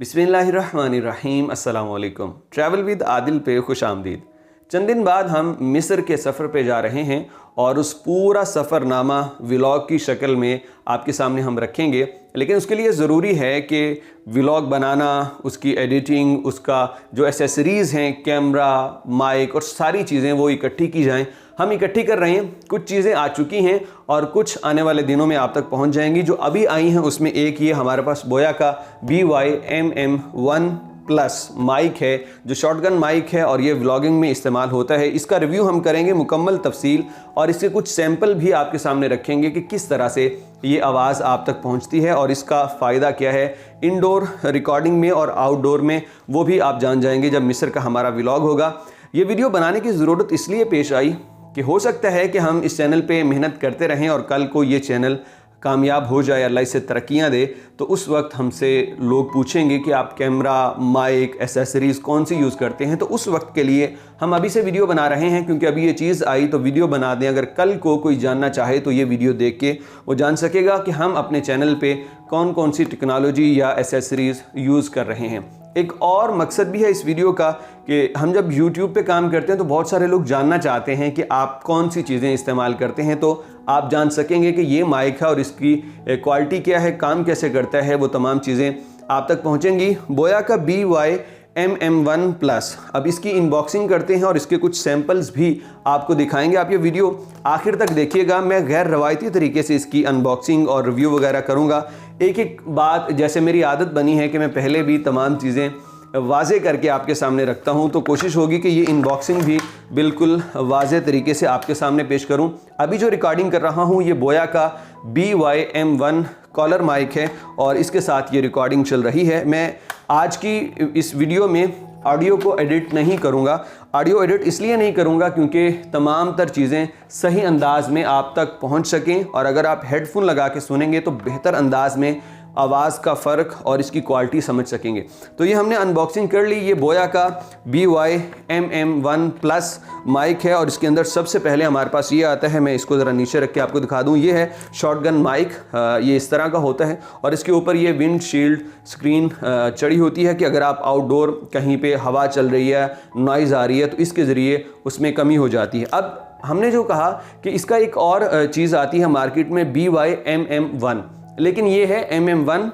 बिस्मिल्लाहिर्रहमानिर्रहीम अस्सलाम वालेकुम। ट्रैवल विद आदिल पे खुश आमदीद। चंद दिन बाद हम मिस्र के सफ़र पे जा रहे हैं और उस पूरा सफ़रनामा व्लॉग की शक्ल में आपके सामने हम रखेंगे। लेकिन उसके लिए ज़रूरी है कि व्लॉग बनाना, उसकी एडिटिंग, उसका जो एसेसरीज़ हैं, कैमरा, माइक और सारी चीज़ें वो इकट्ठी की जाएं। हम इकट्ठी कर रहे हैं, कुछ चीज़ें आ चुकी हैं और कुछ आने वाले दिनों में आप तक पहुंच जाएंगी। जो अभी आई हैं उसमें एक ये हमारे पास बोया का BY-MM1+ माइक है, जो शॉटगन माइक है और ये व्लॉगिंग में इस्तेमाल होता है। इसका रिव्यू हम करेंगे मुकम्मल तफसील और इसके कुछ सैंपल भी आपके सामने रखेंगे कि किस तरह से ये आवाज़ आप तक पहुंचती है और इसका फ़ायदा क्या है इंडोर रिकॉर्डिंग में और आउटडोर में, वो भी आप जान जाएंगे जब मिस्र का हमारा व्लॉग होगा। ये वीडियो बनाने की ज़रूरत इसलिए पेश आई कि हो सकता है कि हम इस चैनल पे मेहनत करते रहें और कल को ये चैनल कामयाब हो जाए, अल्लाह इसे तरक्कियाँ दे, तो उस वक्त हमसे लोग पूछेंगे कि आप कैमरा, माइक, एसेसरीज़ कौन सी यूज़ करते हैं। तो उस वक्त के लिए हम अभी से वीडियो बना रहे हैं, क्योंकि अभी ये चीज़ आई तो वीडियो बना दें। अगर कल को कोई जानना चाहे तो ये वीडियो देख के वो जान सकेगा कि हम अपने चैनल पे कौन कौन सी टेक्नोलॉजी या एसेसरीज़ यूज़ कर रहे हैं। एक और मकसद भी है इस वीडियो का कि हम जब YouTube पे काम करते हैं तो बहुत सारे लोग जानना चाहते हैं कि आप कौन सी चीज़ें इस्तेमाल करते हैं, तो आप जान सकेंगे कि ये माइक है और इसकी क्वालिटी क्या है, काम कैसे करता है, वो तमाम चीज़ें आप तक पहुंचेंगी। बोया का BY-MM1+। अब इसकी इनबॉक्सिंग करते हैं और इसके कुछ सैंपल्स भी आपको दिखाएंगे। आप ये वीडियो आखिर तक देखिएगा। मैं गैर रवायती तरीके से इसकी अनबॉक्सिंग और रिव्यू वगैरह करूँगा। एक एक बात, जैसे मेरी आदत बनी है कि मैं पहले भी तमाम चीज़ें वाज़े करके आपके सामने रखता हूं, तो कोशिश होगी कि ये इनबॉक्सिंग भी बिल्कुल वाज़े तरीके से आपके सामने पेश करूं। अभी जो रिकॉर्डिंग कर रहा हूं ये बोया का BY-M1 कॉलर माइक है और इसके साथ ये रिकॉर्डिंग चल रही है। मैं आज की इस वीडियो में ऑडियो को एडिट नहीं करूंगा। ऑडियो एडिट इसलिए नहीं करूंगा क्योंकि तमाम तर चीज़ें सही अंदाज में आप तक पहुंच सकें, और अगर आप हेडफोन लगा के सुनेंगे तो बेहतर अंदाज में आवाज़ का फ़र्क और इसकी क्वालिटी समझ सकेंगे। तो ये हमने अनबॉक्सिंग कर ली। ये बोया का BY-MM1+ माइक है और इसके अंदर सबसे पहले हमारे पास ये आता है। मैं इसको ज़रा नीचे रख के आपको दिखा दूँ। ये है शॉटगन माइक। ये इस तरह का होता है और इसके ऊपर ये विंडशील्ड स्क्रीन चढ़ी होती है कि अगर आप आउटडोर कहीं पे हवा चल रही है, नॉइज़ आ रही है, तो इसके ज़रिए उसमें कमी हो जाती है। अब हमने जो कहा कि इसका एक और चीज़ आती है मार्केट में BY-MM1, लेकिन ये है MM1+।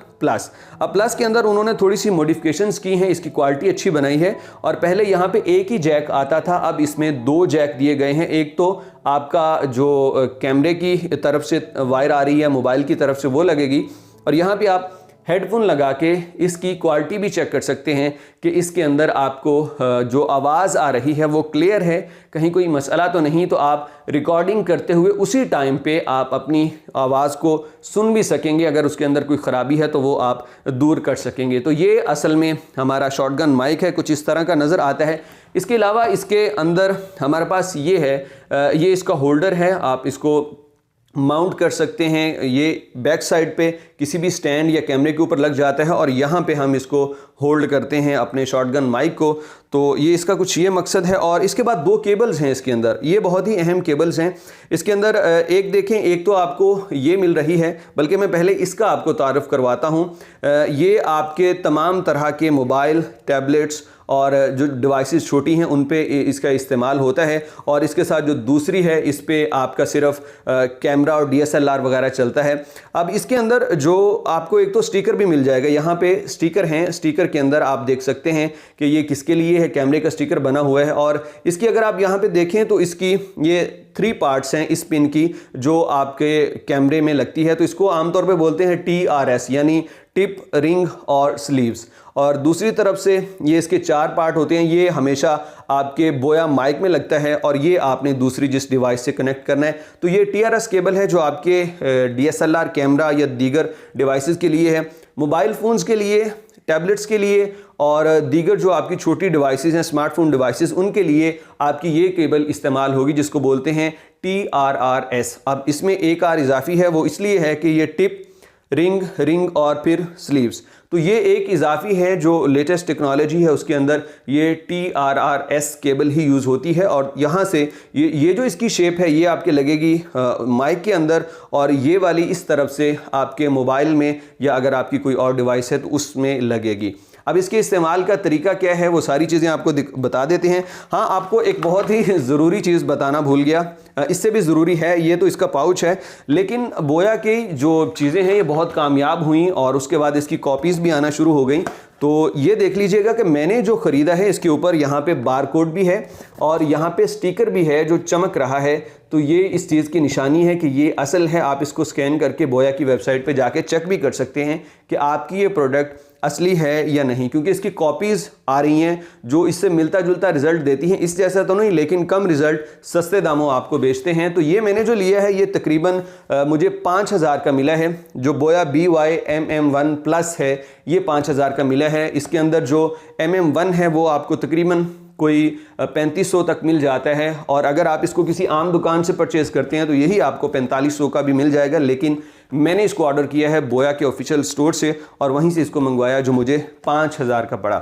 अब प्लस के अंदर उन्होंने थोड़ी सी मॉडिफिकेशंस की हैं, इसकी क्वालिटी अच्छी बनाई है। और पहले यहाँ पे एक ही जैक आता था, अब इसमें 2 जैक दिए गए हैं। एक तो आपका जो कैमरे की तरफ से वायर आ रही है, मोबाइल की तरफ से वो लगेगी, और यहाँ पे आप हेडफोन लगा के इसकी क्वालिटी भी चेक कर सकते हैं कि इसके अंदर आपको जो आवाज़ आ रही है वो क्लियर है, कहीं कोई मसला तो नहीं। तो आप रिकॉर्डिंग करते हुए उसी टाइम पे आप अपनी आवाज़ को सुन भी सकेंगे। अगर उसके अंदर कोई ख़राबी है तो वो आप दूर कर सकेंगे। तो ये असल में हमारा शॉटगन माइक है, कुछ इस तरह का नज़र आता है। इसके अलावा इसके अंदर हमारे पास ये है, ये इसका होल्डर है, आप इसको माउंट कर सकते हैं। ये बैक साइड पे किसी भी स्टैंड या कैमरे के ऊपर लग जाता है और यहाँ पे हम इसको होल्ड करते हैं अपने शॉटगन माइक को। तो ये इसका कुछ ये मकसद है। और इसके बाद 2 केबल्स हैं इसके अंदर, ये बहुत ही अहम केबल्स हैं इसके अंदर। एक देखें, एक तो आपको ये मिल रही है, बल्कि मैं पहले इसका आपको तारुफ करवाता हूँ। ये आपके तमाम तरह के मोबाइल, टैबलेट्स और जो डिवाइसेस छोटी हैं उन पे इसका इस्तेमाल होता है। और इसके साथ जो दूसरी है, इस पे आपका सिर्फ कैमरा और DSLR वगैरह चलता है। अब इसके अंदर जो आपको एक तो स्टिकर भी मिल जाएगा, यहाँ पे स्टिकर हैं। स्टिकर के अंदर आप देख सकते हैं कि ये किसके लिए है, कैमरे का स्टिकर बना हुआ है। और इसकी अगर आप यहाँ पे देखें तो इसकी ये 3 पार्ट्स हैं इस पिन की, जो आपके कैमरे में लगती है। तो इसको आमतौर पे बोलते हैं TRS, यानी टिप, रिंग और स्लीव्स। और दूसरी तरफ से ये इसके 4 पार्ट होते हैं। ये हमेशा आपके बोया माइक में लगता है और ये आपने दूसरी जिस डिवाइस से कनेक्ट करना है। तो ये TRS केबल है जो आपके DSLR कैमरा या दीगर डिवाइसेस के लिए है, मोबाइल फ़ोन्स के लिए, टैबलेट्स के लिए और दीगर जो आपकी छोटी डिवाइसेस हैं, स्मार्टफोन डिवाइसेस, उनके लिए आपकी ये केबल इस्तेमाल होगी जिसको बोलते हैं TRRS। अब इसमें एक R इजाफी है, वो इसलिए है कि ये टिप, रिंग और फिर स्लीव्स। तो ये एक इजाफी है जो लेटेस्ट टेक्नोलॉजी है, उसके अंदर ये TRRS केबल ही यूज़ होती है। और यहाँ से ये जो इसकी शेप है ये आपके लगेगी माइक के अंदर, और ये वाली इस तरफ से आपके मोबाइल में या अगर आपकी कोई और डिवाइस है तो उसमें लगेगी। अब इसके इस्तेमाल का तरीका क्या है वो सारी चीज़ें आपको बता देते हैं। हाँ, आपको एक बहुत ही ज़रूरी चीज़ बताना भूल गया, इससे भी ज़रूरी है, ये तो इसका पाउच है, लेकिन बोया की जो चीज़ें हैं ये बहुत कामयाब हुई और उसके बाद इसकी कॉपीज़ भी आना शुरू हो गई। तो ये देख लीजिएगा कि मैंने जो ख़रीदा है इसके ऊपर यहाँ पे बार कोड भी है और यहाँ पे स्टिकर भी है जो चमक रहा है। तो ये इस चीज़ की निशानी है कि ये असल है। आप इसको स्कैन करके बोया की वेबसाइट पे जाके चेक भी कर सकते हैं कि आपकी ये प्रोडक्ट असली है या नहीं, क्योंकि इसकी कॉपीज़ आ रही हैं जो इससे मिलता जुलता रिजल्ट देती हैं। इस जैसा तो नहीं, लेकिन कम रिजल्ट सस्ते दामों आपको बेचते हैं। तो ये मैंने जो लिया है ये तकरीबन मुझे 5000 का मिला है। जो बोया BYMM1 प्लस है ये 5000 का मिला है। इसके अंदर जो MM1 है वो आपको तकरीबन कोई 3500 तक मिल जाता है, और अगर आप इसको किसी आम दुकान से परचेज़ करते हैं तो यही आपको 4500 का भी मिल जाएगा। लेकिन मैंने इसको ऑर्डर किया है बोया के ऑफिशियल स्टोर से और वहीं से इसको मंगवाया जो मुझे 5000 का पड़ा।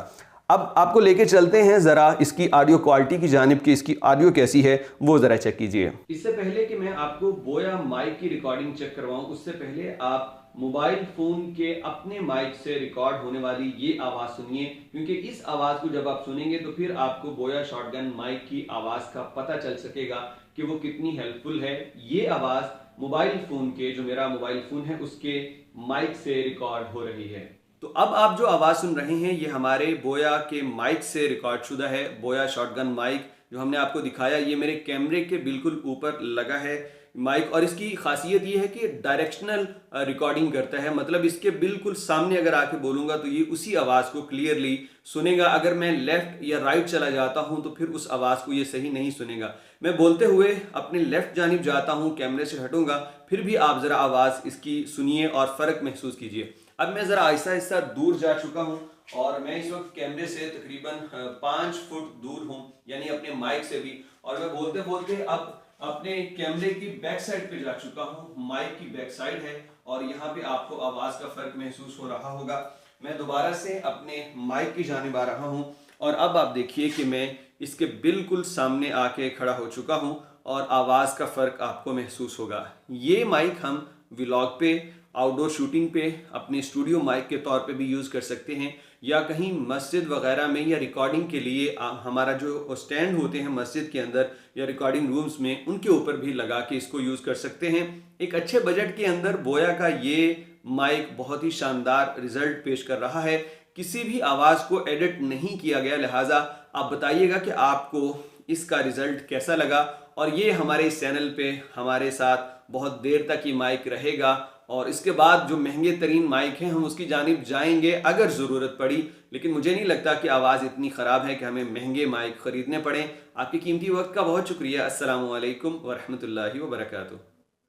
अब आपको लेके चलते हैं ज़रा इसकी ऑडियो क्वालिटी की जानिब की, इसकी ऑडियो कैसी है वो ज़रा चेक कीजिए। इससे पहले कि मैं आपको बोया माइक की रिकॉर्डिंग चेक करवाऊं, उससे पहले आप मोबाइल फोन के अपने माइक से रिकॉर्ड होने वाली ये आवाज सुनिए, क्योंकि इस आवाज को जब आप सुनेंगे तो फिर आपको बोया शॉटगन माइक की आवाज का पता चल सकेगा कि वो कितनी हेल्पफुल है। ये आवाज मोबाइल फोन के, जो मेरा मोबाइल फोन है उसके माइक से रिकॉर्ड हो रही है। तो अब आप जो आवाज सुन रहे हैं ये हमारे बोया के माइक से रिकॉर्ड शुदा है। बोया शॉटगन माइक जो हमने आपको दिखाया ये मेरे कैमरे के बिल्कुल ऊपर लगा है माइक, और इसकी खासियत ये है कि डायरेक्शनल रिकॉर्डिंग करता है। मतलब इसके बिल्कुल सामने अगर आके बोलूंगा तो ये उसी आवाज़ को क्लियरली सुनेगा। अगर मैं लेफ्ट या राइट चला जाता हूं तो फिर उस आवाज़ को ये सही नहीं सुनेगा। मैं बोलते हुए अपने लेफ्ट जानिब जाता हूं, कैमरे से हटूंगा, फिर भी आप ज़रा आवाज़ इसकी सुनिए और फ़र्क महसूस कीजिए। अब मैं ज़रा आहिस्ता आहिस्ता दूर जा चुका हूँ और मैं इस वक्त कैमरे से तकरीबन 5 फुट दूर हूँ, यानी अपने माइक से भी, और मैं बोलते बोलते अब अपने कैमरे की बैक साइड पे जा चुका हूँ। माइक की बैक साइड है और यहाँ पे आपको आवाज़ का फ़र्क महसूस हो रहा होगा। मैं दोबारा से अपने माइक की जानिब आ रहा हूँ और अब आप देखिए कि मैं इसके बिल्कुल सामने आके खड़ा हो चुका हूँ और आवाज़ का फ़र्क आपको महसूस होगा। ये माइक हम व्लॉग पे, आउटडोर शूटिंग पे, अपने स्टूडियो माइक के तौर पे भी यूज़ कर सकते हैं, या कहीं मस्जिद वगैरह में या रिकॉर्डिंग के लिए हमारा जो स्टैंड होते हैं मस्जिद के अंदर या रिकॉर्डिंग रूम्स में, उनके ऊपर भी लगा के इसको यूज़ कर सकते हैं। एक अच्छे बजट के अंदर बोया का ये माइक बहुत ही शानदार रिजल्ट पेश कर रहा है। किसी भी आवाज़ को एडिट नहीं किया गया, लिहाजा आप बताइएगा कि आपको इसका रिजल्ट कैसा लगा। और ये हमारे इस चैनल पे हमारे साथ बहुत देर तक ये माइक रहेगा, और इसके बाद जो महंगे तरीन माइक हैं हम उसकी जानिब जाएंगे अगर ज़रूरत पड़ी, लेकिन मुझे नहीं लगता कि आवाज़ इतनी ख़राब है कि हमें महंगे माइक ख़रीदने पड़ें। आपके कीमती वक्त का बहुत शुक्रिया। अस्सलामु अलैकुम वरहमतुल्लाहि वबरकातुहू।